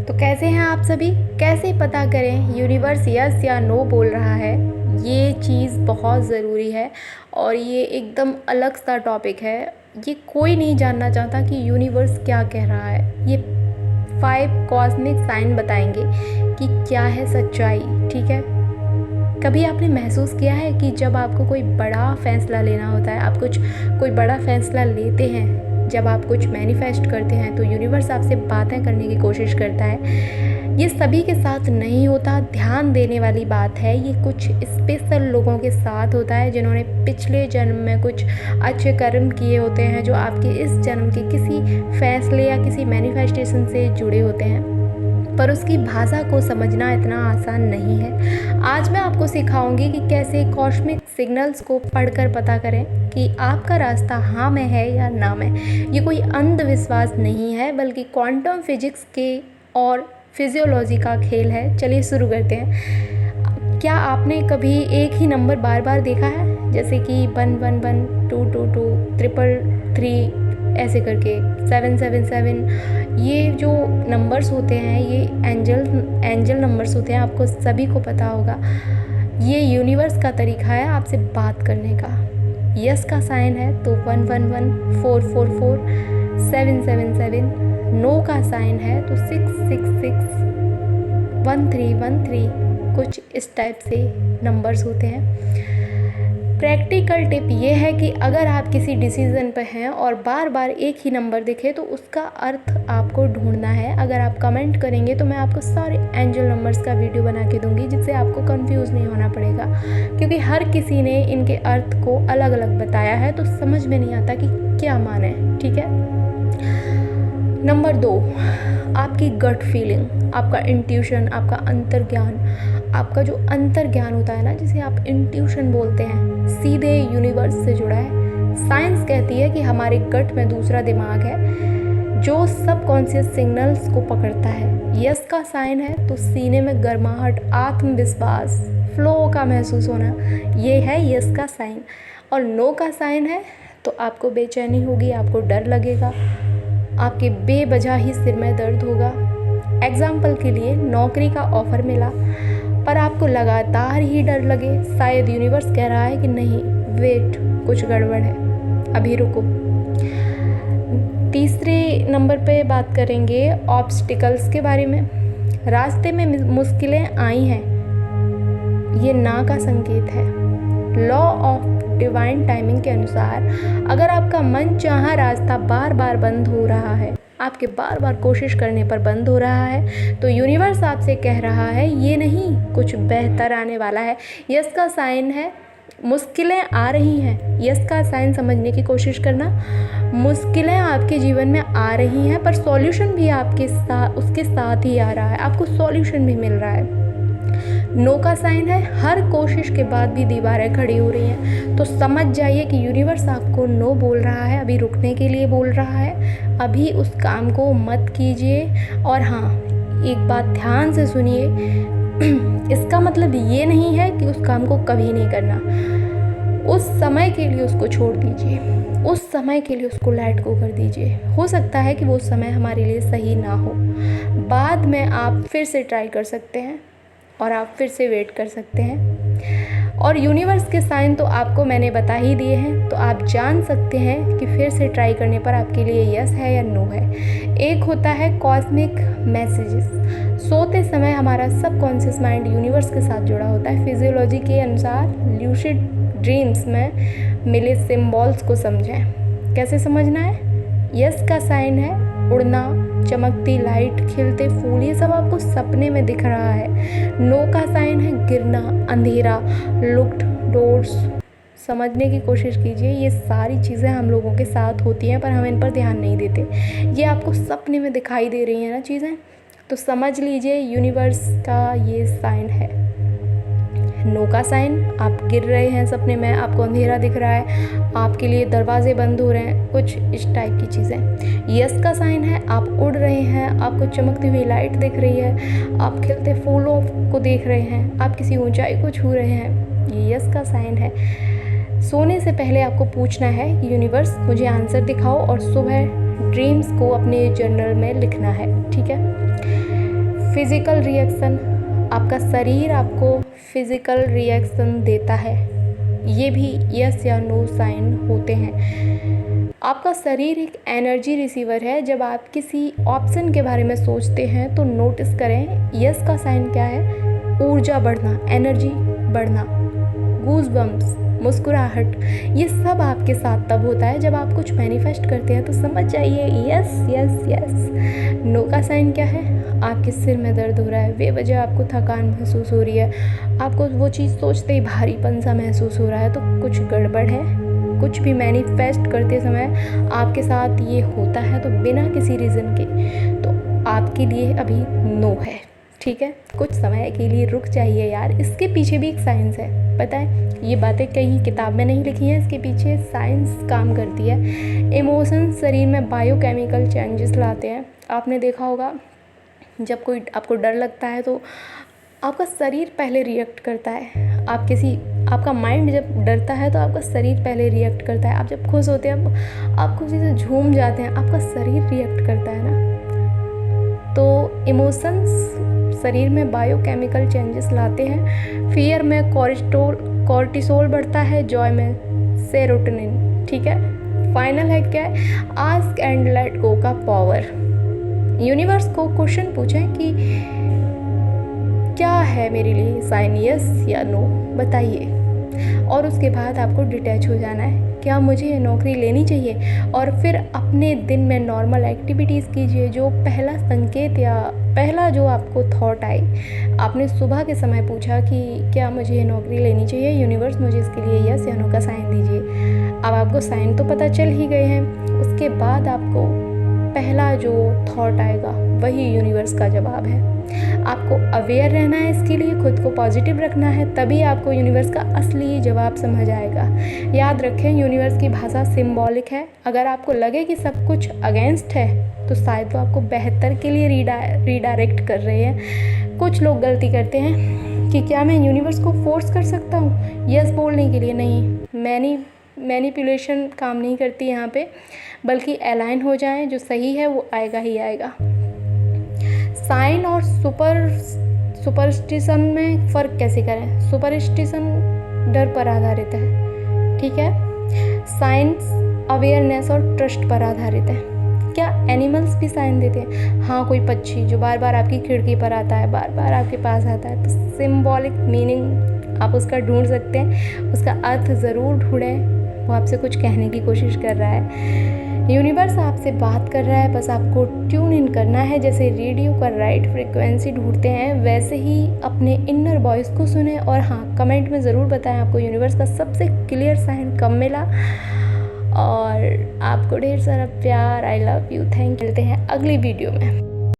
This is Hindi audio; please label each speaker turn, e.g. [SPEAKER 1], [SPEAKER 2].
[SPEAKER 1] तो कैसे हैं आप सभी। कैसे पता करें यूनिवर्स यस या नो बोल रहा है। ये चीज़ बहुत ज़रूरी है और ये एकदम अलग सा टॉपिक है। ये कोई नहीं जानना चाहता कि यूनिवर्स क्या कह रहा है। ये 5 कॉस्मिक साइन बताएंगे कि क्या है सच्चाई। ठीक है, कभी आपने महसूस किया है कि जब आपको कोई बड़ा फैसला लेना होता है, आप कोई बड़ा फैसला लेते हैं, जब आप कुछ मैनिफेस्ट करते हैं तो यूनिवर्स आपसे बातें करने की कोशिश करता है। ये सभी के साथ नहीं होता, ध्यान देने वाली बात है। ये कुछ स्पेशल लोगों के साथ होता है जिन्होंने पिछले जन्म में कुछ अच्छे कर्म किए होते हैं, जो आपके इस जन्म के किसी फैसले या किसी मैनिफेस्टेशन से जुड़े होते हैं, पर उसकी भाषा को समझना इतना आसान नहीं है। आज मैं आपको सिखाऊंगी कि कैसे कॉस्मिक सिग्नल्स को पढ़कर पता करें कि आपका रास्ता हाँ में है या ना में। ये कोई अंधविश्वास नहीं है, बल्कि क्वांटम फिजिक्स के और फिजियोलॉजी का खेल है। चलिए शुरू करते हैं। क्या आपने कभी एक ही नंबर बार बार देखा है, जैसे कि 111, 222, 333 ऐसे करके 777? ये जो नंबर्स होते हैं ये एंजल नंबर्स होते हैं, आपको सभी को पता होगा। ये यूनिवर्स का तरीका है आपसे बात करने का। यस का साइन है तो 111, 444, 777। नो का साइन है तो 666, 1313। कुछ इस टाइप से नंबर्स होते हैं। प्रैक्टिकल टिप ये है कि अगर आप किसी डिसीज़न पर हैं और बार बार एक ही नंबर दिखे तो उसका अर्थ आपको ढूंढना है। अगर आप कमेंट करेंगे तो मैं आपको सारे एंजल नंबर्स का वीडियो बना के दूंगी, जिससे आपको कंफ्यूज नहीं होना पड़ेगा, क्योंकि हर किसी ने इनके अर्थ को अलग अलग बताया है, तो समझ में नहीं आता कि क्या माने। ठीक है। नंबर 2, आपकी गट फीलिंग, आपका इंट्यूशन, आपका अंतर्ज्ञान। आपका जो अंतर्ज्ञान होता है ना, जिसे आप इंट्यूशन बोलते हैं, सीधे यूनिवर्स से जुड़ा है। साइंस कहती है कि हमारे गट में दूसरा दिमाग है जो सबकॉन्शियस सिग्नल्स को पकड़ता है। यस का साइन है तो सीने में गर्माहट, आत्मविश्वास, फ्लो का महसूस होना, ये है यस का साइन। और नो का साइन है तो आपको बेचैनी होगी, आपको डर लगेगा, आपके बेवजह ही सिर में दर्द होगा। एग्जाम्पल के लिए, नौकरी का ऑफर मिला पर आपको लगातार ही डर लगे। शायद यूनिवर्स कह रहा है कि नहीं, वेट, कुछ गड़बड़ है, अभी रुको। तीसरे नंबर पे बात करेंगे ऑब्स्टिकल्स के बारे में। रास्ते में मुश्किलें आई हैं, ये ना का संकेत है। लॉ ऑफ डिवाइन टाइमिंग के अनुसार अगर आपका मन चाहा रास्ता बार बार बंद हो रहा है, आपके बार बार कोशिश करने पर बंद हो रहा है, तो यूनिवर्स आपसे कह रहा है ये नहीं, कुछ बेहतर आने वाला है। यस का साइन है, मुश्किलें आ रही हैं। यस का साइन समझने की कोशिश करना। मुश्किलें आपके जीवन में आ रही हैं, पर सॉल्यूशन भी उसके साथ ही आ रहा है, आपको सॉल्यूशन भी मिल रहा है। नो का साइन है, हर कोशिश के बाद भी दीवारें खड़ी हो रही हैं, तो समझ जाइए कि यूनिवर्स आपको नो बोल रहा है, अभी रुकने के लिए बोल रहा है, अभी उस काम को मत कीजिए। और हाँ, एक बात ध्यान से सुनिए, इसका मतलब ये नहीं है कि उस काम को कभी नहीं करना। उस समय के लिए उसको छोड़ दीजिए, उस समय के लिए उसको लेट गो कर दीजिए। हो सकता है कि वो समय हमारे लिए सही ना हो, बाद में आप फिर से ट्राई कर सकते हैं और आप फिर से वेट कर सकते हैं। और यूनिवर्स के साइन तो आपको मैंने बता ही दिए हैं, तो आप जान सकते हैं कि फिर से ट्राई करने पर आपके लिए यस है या नो है। एक होता है कॉस्मिक मैसेजेस। सोते समय हमारा सबकॉन्शियस माइंड यूनिवर्स के साथ जुड़ा होता है। फिजियोलॉजी के अनुसार ल्यूसिड ड्रीम्स में मिले सिम्बॉल्स को समझें। कैसे समझना है? यस का साइन है उड़ना, चमकती लाइट, खिलते फूल, ये सब आपको सपने में दिख रहा है। नो का साइन है गिरना, अंधेरा, लुक्ड डोर्स। समझने की कोशिश कीजिए, ये सारी चीज़ें हम लोगों के साथ होती हैं पर हम इन पर ध्यान नहीं देते। ये आपको सपने में दिखाई दे रही हैं ना चीज़ें, तो समझ लीजिए यूनिवर्स का ये साइन है। नो का साइन, आप गिर रहे हैं सपने में, आपको अंधेरा दिख रहा है, आपके लिए दरवाजे बंद हो रहे हैं, कुछ इस टाइप की चीज़ें। यस का साइन है, आप उड़ रहे हैं, आपको चमकती हुई लाइट दिख रही है, आप खिलते फूलों को देख रहे हैं, आप किसी ऊंचाई को छू रहे हैं, ये यस का साइन है। सोने से पहले आपको पूछना है कि यूनिवर्स मुझे आंसर दिखाओ, और सुबह ड्रीम्स को अपने जर्नल में लिखना है। ठीक है। फिज़िकल रिएक्शन, आपका शरीर आपको फिज़िकल रिएक्शन देता है, ये भी यस या नो साइन होते हैं। आपका शरीर एक एनर्जी रिसीवर है। जब आप किसी ऑप्शन के बारे में सोचते हैं तो नोटिस करें यस का साइन क्या है, ऊर्जा बढ़ना, एनर्जी बढ़ना, गूज़बम्प्स, मुस्कुराहट, ये सब आपके साथ तब होता है जब आप कुछ मैनिफेस्ट करते हैं। तो समझ जाइए यस यस यस। नो का साइन क्या है, आपके सिर में दर्द हो रहा है, बेवजह आपको थकान महसूस हो रही है, आपको वो चीज़ सोचते ही भारीपन सा महसूस हो रहा है, तो कुछ गड़बड़ है। कुछ भी मैनिफेस्ट करते समय आपके साथ ये होता है तो बिना किसी रीज़न के, तो आपके लिए अभी नो है, ठीक है। कुछ समय के लिए रुक जाइए यार, इसके पीछे भी एक साइंस है, पता है। ये बातें कहीं किताब में नहीं लिखी हैं, इसके पीछे साइंस काम करती है। इमोशंस शरीर में बायोकेमिकल चेंजेस लाते हैं। आपने देखा होगा जब कोई आपको डर लगता है तो आपका शरीर पहले रिएक्ट करता है। आपका माइंड जब डरता है तो आपका शरीर पहले रिएक्ट करता है। आप जब खुश होते हैं आप खुशी से झूम जाते हैं, आपका शरीर रिएक्ट करता है ना। तो इमोशंस शरीर में बायोकेमिकल चेंजेस लाते हैं। फियर में कॉर्टिसोल बढ़ता है, जॉय में सेरोटोनिन, ठीक है। फाइनल है क्या है, आस्क एंड लेट गो का पावर। यूनिवर्स को क्वेश्चन पूछें कि क्या है मेरे लिए साइन, यस या नो, बताइए। और उसके बाद आपको डिटैच हो जाना है, क्या मुझे ये नौकरी लेनी चाहिए। और फिर अपने दिन में नॉर्मल एक्टिविटीज़ कीजिए। जो पहला संकेत या पहला जो आपको थॉट आई, आपने सुबह के समय पूछा कि क्या मुझे ये नौकरी लेनी चाहिए, यूनिवर्स मुझे इसके लिए यस या नो का साइन दीजिए। अब आपको साइन तो पता चल ही गए हैं, उसके बाद आपको पहला जो थॉट आएगा वही यूनिवर्स का जवाब है। आपको अवेयर रहना है, इसके लिए खुद को पॉजिटिव रखना है, तभी आपको यूनिवर्स का असली जवाब समझ आएगा। याद रखें यूनिवर्स की भाषा सिंबॉलिक है। अगर आपको लगे कि सब कुछ अगेंस्ट है तो शायद वो आपको बेहतर के लिए रीडायरेक्ट कर रहे हैं। कुछ लोग गलती करते हैं कि क्या मैं यूनिवर्स को फोर्स कर सकता हूँ यस बोलने के लिए, नहीं, मैनिपुलेशन काम नहीं करती यहाँ पे, बल्कि अलाइन हो जाएं, जो सही है वो आएगा ही आएगा। साइन और सुपरस्टिशन में फ़र्क कैसे करें। सुपरस्टिशन डर पर आधारित है, ठीक है। साइंस अवेयरनेस और ट्रस्ट पर आधारित है। क्या एनिमल्स भी साइन देते हैं? हाँ, कोई पक्षी जो बार बार आपकी खिड़की पर आता है, बार बार आपके पास आता है, तो सिंबॉलिक मीनिंग आप उसका ढूंढ सकते हैं, उसका अर्थ ज़रूर ढूंढें। वो आपसे कुछ कहने की कोशिश कर रहा है, यूनिवर्स आपसे बात कर रहा है, बस आपको ट्यून इन करना है। जैसे रेडियो का राइट फ्रिक्वेंसी ढूंढते हैं, वैसे ही अपने इनर वॉइस को सुने। और हाँ, कमेंट में ज़रूर बताएं आपको यूनिवर्स का सबसे क्लियर साइन कब मिला। और आपको ढेर सारा प्यार, आई लव यू, थैंक। मिलते हैं अगली वीडियो में।